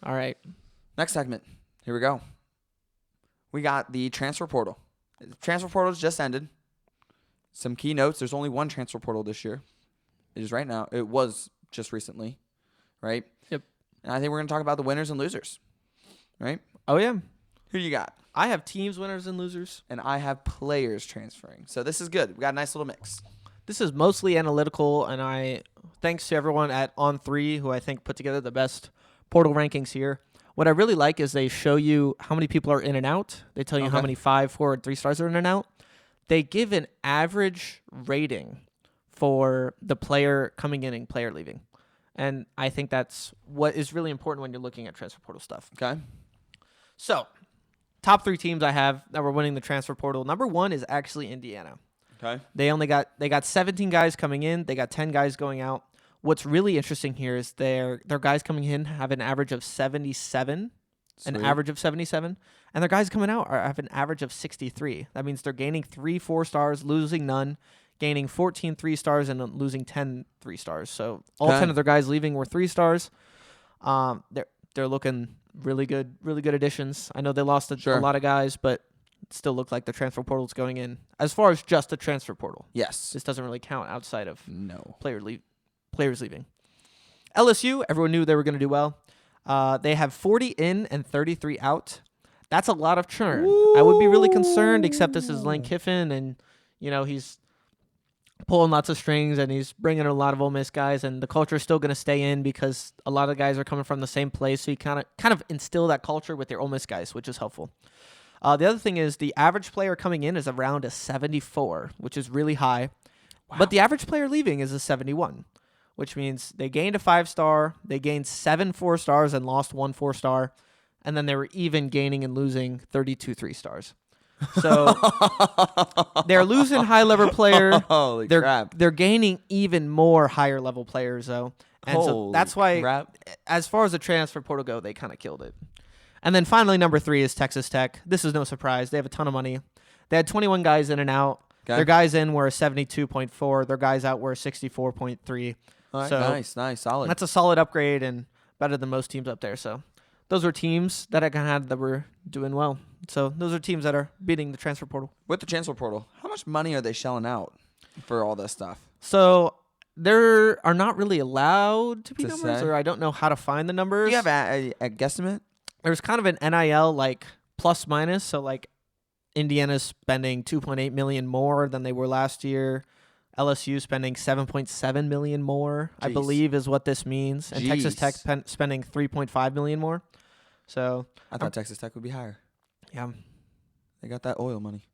All right. Next segment. Here we go. We got the transfer portal. The transfer portal just ended. Some key notes. There's only one transfer portal this year. It is right now. It was just recently, right? Yep. And I think we're going to talk about the winners and losers, right? Oh, yeah. Who do you got? I have teams, winners, and losers. And I have players transferring. So this is good. We got a nice little mix. This is mostly analytical, and thanks to everyone at On3 who I think put together the best portal rankings here. What I really like is they show you how many people are in and out. They tell you how many 5, 4, and 3 stars are in and out. They give an average rating for the player coming in and player leaving. And I think that's what is really important when you're looking at transfer portal stuff. Okay. So, top 3 teams I have that were winning the transfer portal. Number 1 is actually Indiana. Okay. They got 17 guys coming in. They got 10 guys going out. What's really interesting here is their guys coming in have an average of 77, Sweet. an average of 77, and their guys coming out have an average of 63. That means they're gaining 3 4 stars, losing none, gaining 14 3 stars, and losing 10 3 stars. So all 10 of their guys leaving were 3 stars. They're looking really good additions. I know they lost a lot of guys, but it still looked like the transfer portal's going in. As far as just the transfer portal, yes, this doesn't really count outside of players leaving. LSU, everyone knew they were going to do well. They have 40 in and 33 out. That's a lot of churn. Ooh. I would be really concerned, except this is Lane Kiffin, and he's pulling lots of strings, and he's bringing a lot of Ole Miss guys, and the culture is still going to stay in because a lot of guys are coming from the same place, so you kind of instill that culture with your Ole Miss guys, which is helpful. The other thing is the average player coming in is around a 74, which is really high, but the average player leaving is a 71. Which means they gained a 5-star, they gained 7 4-stars and lost 1 4-star, and then they were even gaining and losing 32 3-stars. So they're losing high-level player. Holy crap. They're gaining even more higher-level players, though. And so that's why, as far as the transfer portal go, they kind of killed it. And then finally, number 3 is Texas Tech. This is no surprise. They have a ton of money. They had 21 guys in and out. Okay. Their guys in were a 72.4. Their guys out were a 64.3. All right, so nice, solid. That's a solid upgrade and better than most teams up there. So those were teams that I had that were doing well. So those are teams that are beating the transfer portal. With the transfer portal, how much money are they shelling out for all this stuff? So there are not really allowed to be numbers, or I don't know how to find the numbers. Do you have a guesstimate? There's kind of an NIL like plus minus. So like Indiana's spending $2.8 million more than they were last year. LSU spending $7.7 million more, I believe, is what this means, and Texas Tech spending $3.5 million more. So I thought Texas Tech would be higher. Yeah, they got that oil money.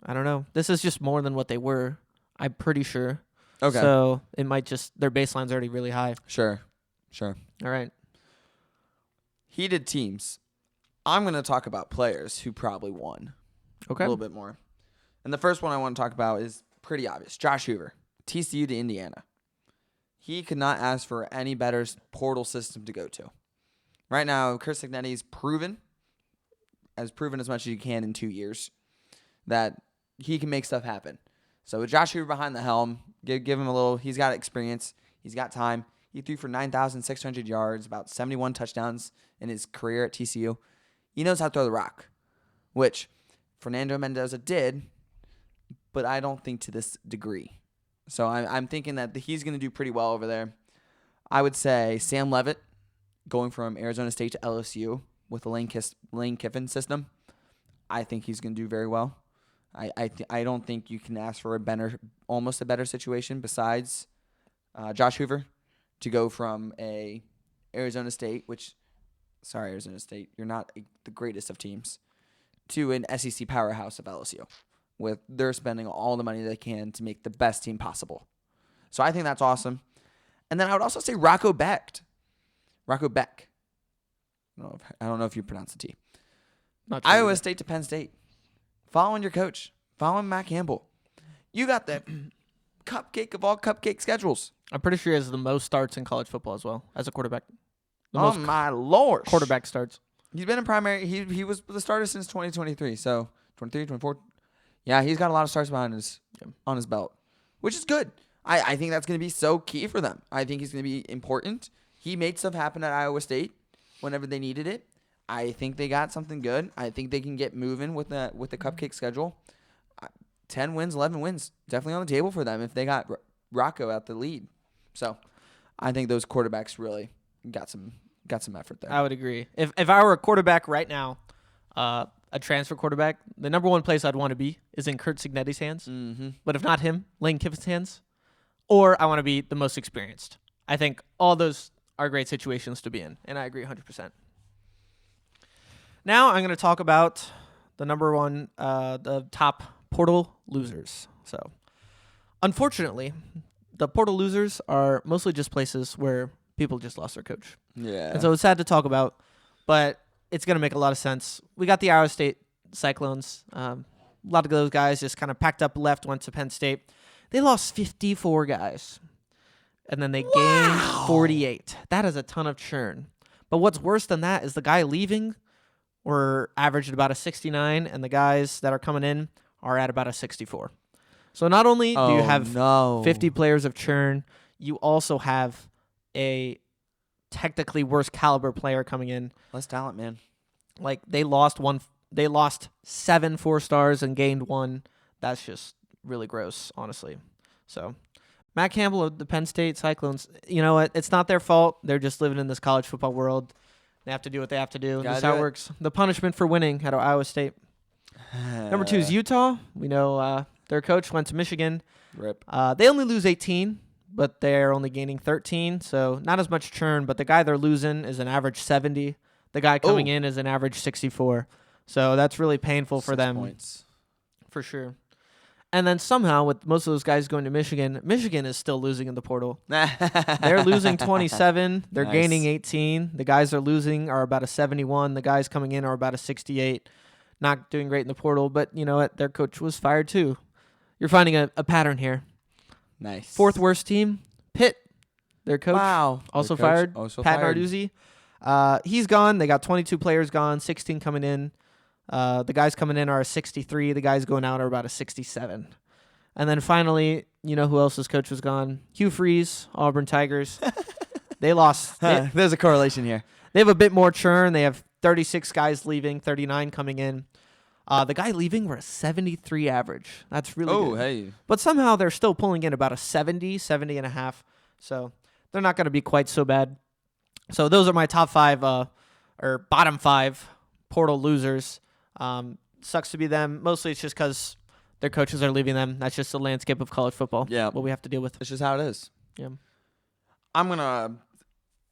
I don't know. This is just more than what they were. I'm pretty sure. Okay. So it might just their baseline's already really high. Sure. All right. Heated teams. I'm going to talk about players who probably won. Okay. A little bit more. And the first one I want to talk about is pretty obvious. Josh Hoover, TCU to Indiana. He could not ask for any better portal system to go to. Right now, Chris Ignetti's proven as much as you can in 2 years that he can make stuff happen. So with Josh Hoover behind the helm, give him a little. He's got experience. He's got time. He threw for 9,600 yards, about 71 touchdowns in his career at TCU. He knows how to throw the rock, which Fernando Mendoza did, but I don't think to this degree. So I'm thinking that he's going to do pretty well over there. I would say Sam Leavitt going from Arizona State to LSU with the Lane Kiffin system. I think he's going to do very well. I don't think you can ask for almost a better situation besides Josh Hoover to go from a Arizona State, Arizona State, you're not the greatest of teams, to an SEC powerhouse of LSU. They're spending all the money they can to make the best team possible. So I think that's awesome. And then I would also say Rocco Beck. I don't know if you pronounce the T. Not sure Iowa either. State to Penn State. Following your coach. Following Matt Campbell. You got the cupcake of all cupcake schedules. I'm pretty sure he has the most starts in college football as well as a quarterback. Oh, my Lord. Quarterback starts. He's been in primary. He was the starter since 2023. So 23, 24. Yeah, he's got a lot of starts on his belt, which is good. I think that's going to be so key for them. I think he's going to be important. He made stuff happen at Iowa State. whenever they needed it. I think they got something good. I think they can get moving with the cupcake schedule. 10 wins, 11 wins, definitely on the table for them if they got Rocco at the lead. So I think those quarterbacks really got some effort there. I would agree. If I were a quarterback right now, a transfer quarterback, the number one place I'd want to be is in Kurt Signetti's hands. Mm-hmm. But if not him, Lane Kiffin's hands. Or I want to be the most experienced. I think all those are great situations to be in, and I agree 100%. Now I'm going to talk about the number one, the top portal losers. So, unfortunately, the portal losers are mostly just places where people just lost their coach. Yeah. And so it's sad to talk about, but it's going to make a lot of sense. We got the Iowa State Cyclones. A lot of those guys just kind of packed up, left, went to Penn State. They lost 54 guys, and then they gained 48. That is a ton of churn. But what's worse than that is the guy leaving were averaged about a 69, and the guys that are coming in are at about a 64. So not only do you have 50 players of churn, you also have a technically worse caliber player coming in. Less talent, man. Like they lost 7 4-stars and gained 1. That's just really gross, honestly. So Matt Campbell of the Penn State Cyclones, you know what? It's not their fault. They're just living in this college football world. They have to do what they have to do. That's how it works. The punishment for winning at Iowa State. Number 2 is Utah. We know their coach went to Michigan. Rip. They only lose 18, but they're only gaining 13, so not as much churn. But the guy they're losing is an average 70. The guy coming in is an average 64. So that's really painful for 6 them. points. For sure. And then somehow, with most of those guys going to Michigan, Michigan is still losing in the portal. They're losing 27. They're gaining 18. The guys they're losing are about a 71. The guys coming in are about a 68. Not doing great in the portal, but you know what? Their coach was fired too. You're finding a pattern here. Nice. 4th worst team, Pitt. Their coach also fired. Pat Narduzzi. He's gone. They got 22 players gone, 16 coming in. The guys coming in are a 63. The guys going out are about a 67. And then finally, you know who else's coach was gone? Hugh Freeze, Auburn Tigers. They lost. There's a correlation here. They have a bit more churn. They have 36 guys leaving, 39 coming in. The guy leaving were a 73 average. That's really good. Hey. But somehow they're still pulling in about a 70 and a half. So they're not going to be quite so bad. So those are my top 5 or bottom 5 portal losers. Sucks to be them. Mostly it's just because their coaches are leaving them. That's just the landscape of college football. Yeah. What we have to deal with. It's just how it is. Yeah.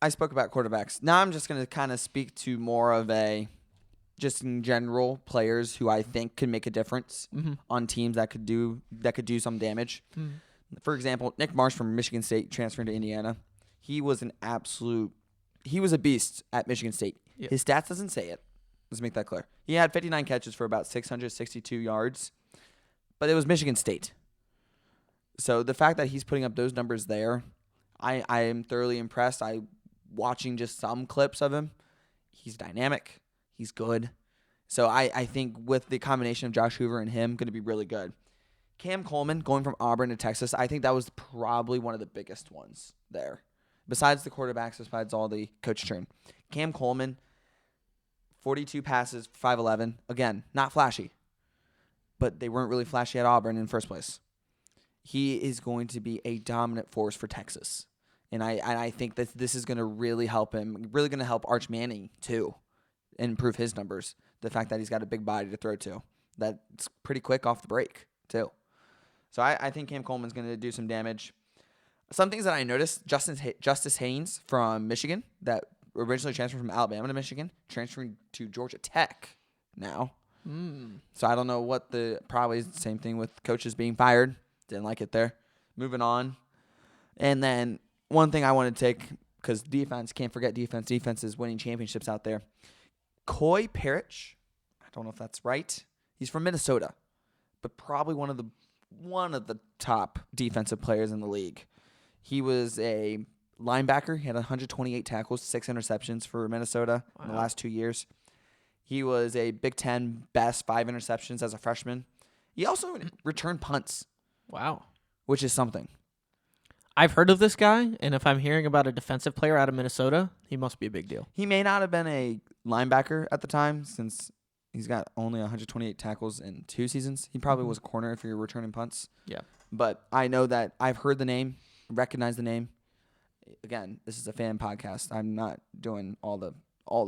I spoke about quarterbacks. Now I'm just going to kind of speak to more of just in general players who I think can make a difference on teams that could do some damage. For example, Nick Marsh from Michigan State transferring to Indiana. He was a beast at Michigan State. Yeah. His stats doesn't say it. Let's make that clear. He had 59 catches for about 662 yards, but it was Michigan State. So the fact that he's putting up those numbers there, I am thoroughly impressed. Watching just some clips of him. He's dynamic. He's good. So I think with the combination of Josh Hoover and him, going to be really good. Cam Coleman going from Auburn to Texas, I think that was probably one of the biggest ones there. Besides the quarterbacks, besides all the coach churn. Cam Coleman, 42 passes, 5'11". Again, not flashy. But they weren't really flashy at Auburn in the first place. He is going to be a dominant force for Texas. And I think that this is going to really help him, really going to help Arch Manning too, and improve his numbers. The fact that he's got a big body to throw to. That's pretty quick off the break too. So I think Cam Coleman's going to do some damage. Some things that I noticed, Justice Haynes from Michigan, that originally transferred from Alabama to Michigan, transferring to Georgia Tech now. So I don't know probably the same thing with coaches being fired. Didn't like it there. Moving on. And then one thing I want to take, because defense, can't forget defense. Defense is winning championships out there. Coy Parrish, I don't know if that's right. He's from Minnesota, but probably one of the top defensive players in the league. He was a linebacker. He had 128 tackles, 6 interceptions for Minnesota in the last 2 years. He was a Big Ten best, 5 interceptions as a freshman. He also returned punts. Wow. Which is something. I've heard of this guy, and if I'm hearing about a defensive player out of Minnesota, he must be a big deal. He may not have been a linebacker at the time since he's got only 128 tackles in 2 seasons. He probably was a corner if you're returning punts. Yeah. But I know that I've heard the name, recognized the name. Again, this is a fan podcast. I'm not doing all the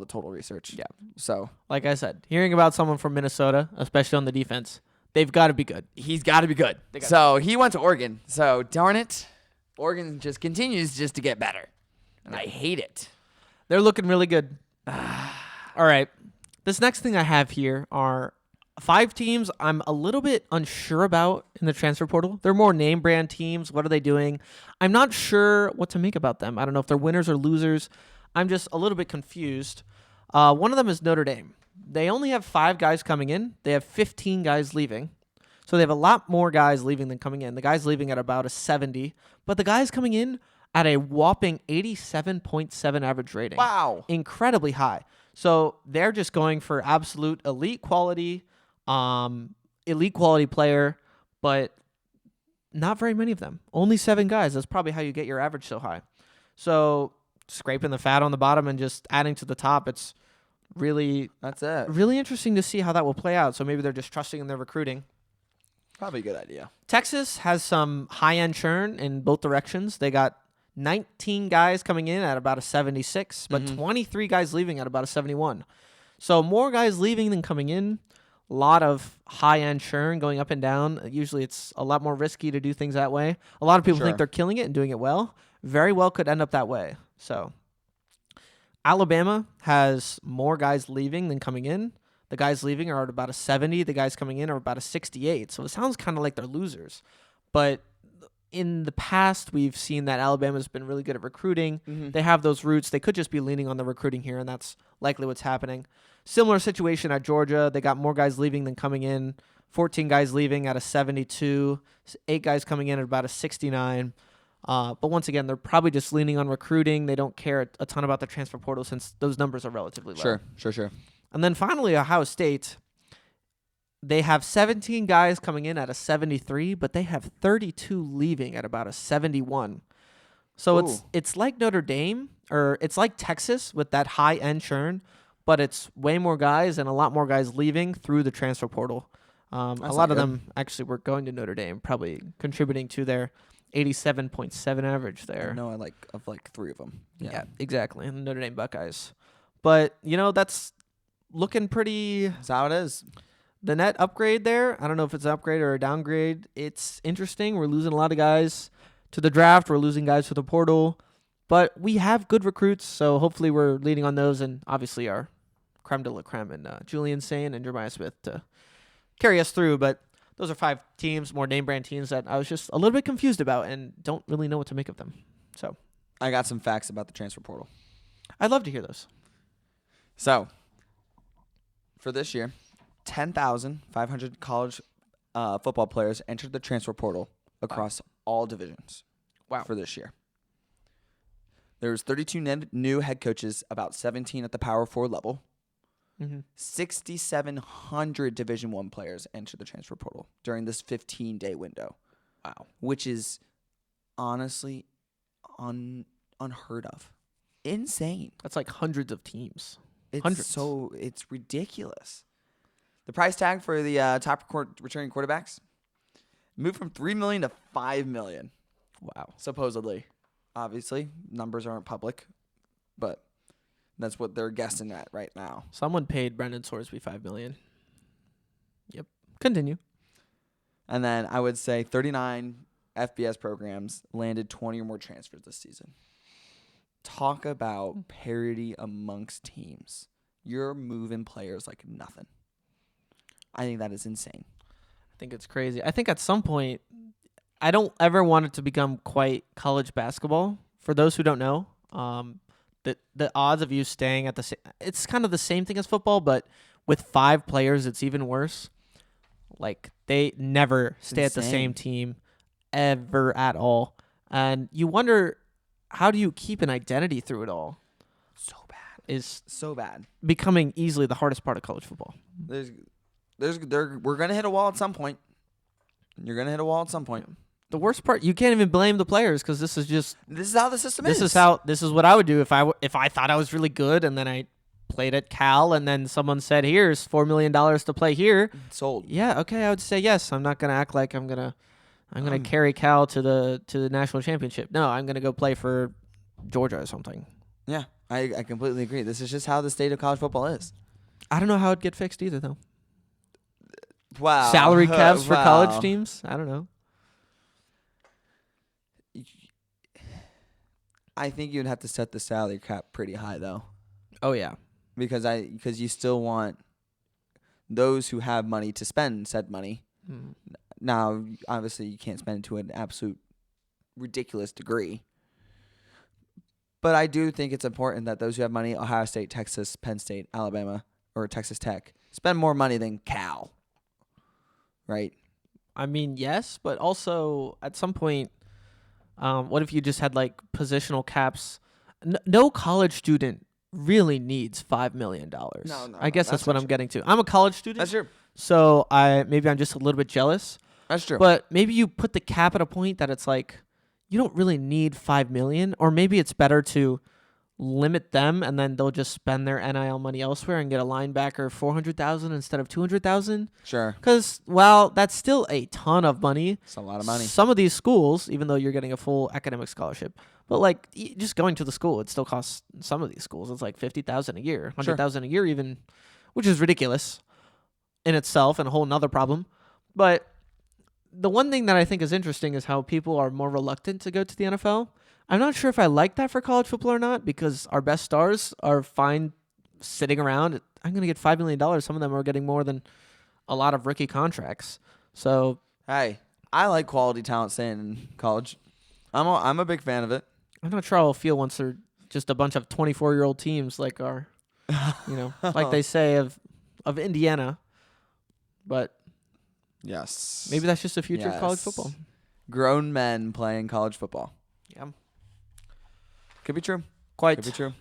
total research. Yeah. So, like I said, hearing about someone from Minnesota, especially on the defense, they've got to be good. he's got to be good. So, he went to Oregon. So, darn it. Oregon just continues just to get better. And I hate it. They're looking really good. All right. This next thing I have here are 5 teams I'm a little bit unsure about in the transfer portal. They're more name brand teams. What are they doing? I'm not sure what to make about them. I don't know if they're winners or losers. I'm just a little bit confused. One of them is Notre Dame. They only have 5 guys coming in. They have 15 guys leaving. So they have a lot more guys leaving than coming in. The guys leaving at about a 70, but the guys coming in at a whopping 87.7 average rating. Wow. Incredibly high. So they're just going for absolute elite quality player, but not very many of them. Only 7 guys. That's probably how you get your average so high. So scraping the fat on the bottom and just adding to the top, it's That's it. really interesting to see how that will play out. So maybe they're just trusting in their recruiting. Probably a good idea. Texas has some high-end churn in both directions. They got 19 guys coming in at about a 76, but 23 guys leaving at about a 71. So more guys leaving than coming in. A lot of high-end churn going up and down. Usually it's a lot more risky to do things that way. A lot of people think they're killing it and doing it well. Very well could end up that way. So Alabama has more guys leaving than coming in. The guys leaving are at about a 70. The guys coming in are about a 68. So it sounds kind of like they're losers. But in the past, we've seen that Alabama's been really good at recruiting. They have those roots. They could just be leaning on the recruiting here, and that's likely what's happening. Similar situation at Georgia. They got more guys leaving than coming in. 14 guys leaving at a 72. 8 guys coming in at about a 69. But once again, they're probably just leaning on recruiting. They don't care a ton about the transfer portal since those numbers are relatively low. Sure. And then finally, Ohio State, they have 17 guys coming in at a 73, but they have 32 leaving at about a 71. So it's like Notre Dame, or it's like Texas with that high-end churn, but it's way more guys and a lot more guys leaving through the transfer portal. A lot of them actually were going to Notre Dame, probably contributing to their 87.7 average there. No, I like 3 of them. Yeah, exactly. And the Notre Dame Buckeyes. But, that's looking pretty. That's how it is. The net upgrade there, I don't know if it's an upgrade or a downgrade. It's interesting. We're losing a lot of guys to the draft. We're losing guys to the portal. But we have good recruits, so hopefully we're leading on those. And obviously our creme de la creme and Julian Sane and Jeremiah Smith to carry us through. But those are 5 teams, more name brand teams that I was just a little bit confused about and don't really know what to make of them. So I got some facts about the transfer portal. I'd love to hear those. So for this year, 10,500 college football players entered the transfer portal across all divisions. Wow. For this year. There's 32 new head coaches, about 17 at the Power 4 level. 6,700 Division I players entered the transfer portal during this 15-day window. Wow. Which is honestly unheard of. Insane. That's like hundreds of teams. It's ridiculous. The price tag for the top returning quarterbacks moved from $3 million to $5 million. Wow. Supposedly. Obviously, numbers aren't public, but that's what they're guessing at right now. Someone paid Brendan Sorsby $5 million. Yep. Continue. And then I would say 39 FBS programs landed 20 or more transfers this season. Talk about parity amongst teams. You're moving players like nothing. I think that is insane. I think it's crazy. I think at some point, I don't ever want it to become quite college basketball. For those who don't know, the odds of you staying at the same, it's kind of the same thing as football, but with 5 players, it's even worse. Like, they never stay at the same team ever at all. And you wonder, how do you keep an identity through it all? Is so bad. Becoming easily the hardest part of college football. We're gonna hit a wall at some point. You're gonna hit a wall at some point. The worst part, you can't even blame the players because this is how the system is. This is what I would do if I thought I was really good and then I played at Cal and then someone said, "Here's $4 million to play here." Sold. Yeah, okay, I would say yes. I'm not gonna act like I'm gonna carry Cal to the national championship. No, I'm gonna go play for Georgia or something. Yeah, I completely agree. This is just how the state of college football is. I don't know how it'd get fixed either, though. Wow. Salary caps for Wow. college teams? I don't know. I think you'd have to set the salary cap pretty high though, Oh yeah. because you still want those who have money to spend said money. Mm. Now, obviously, you can't spend it to an absolute ridiculous degree. But I do think it's important that those who have money, Ohio State, Texas, Penn State, Alabama, or Texas Tech, spend more money than Cal. Right? I mean, yes, but also at some point, what if you just had like positional caps? No college student really needs $5 million. No, I guess that's what not I'm getting to. I'm a college student. That's true. So I'm just a little bit jealous. That's true. But maybe you put the cap at a point that it's like you don't really need $5 million, or maybe it's better to limit them and then they'll just spend their NIL money elsewhere and get a linebacker $400,000 instead of $200,000. Sure. Because that's still a ton of money. It's a lot of money. Some of these schools, even though you're getting a full academic scholarship, but like just going to the school, it still costs some of these schools. It's like $50,000 a year, $100,000 a year even, which is ridiculous in itself and a whole nother problem. But the one thing that I think is interesting is how people are more reluctant to go to the NFL. I'm not sure if I like that for college football or not, because our best stars are fine sitting around. I'm going to get $5 million. Some of them are getting more than a lot of rookie contracts. So, Hey, I like quality talent staying in college. I'm a big fan of it. I'm not sure how I'll feel once they're just a bunch of 24-year-old teams like our, like they say of Indiana. But Yes. maybe that's just the future of college Yes. football. Grown men playing college football. Yeah. Could be true. Quite. Could be true.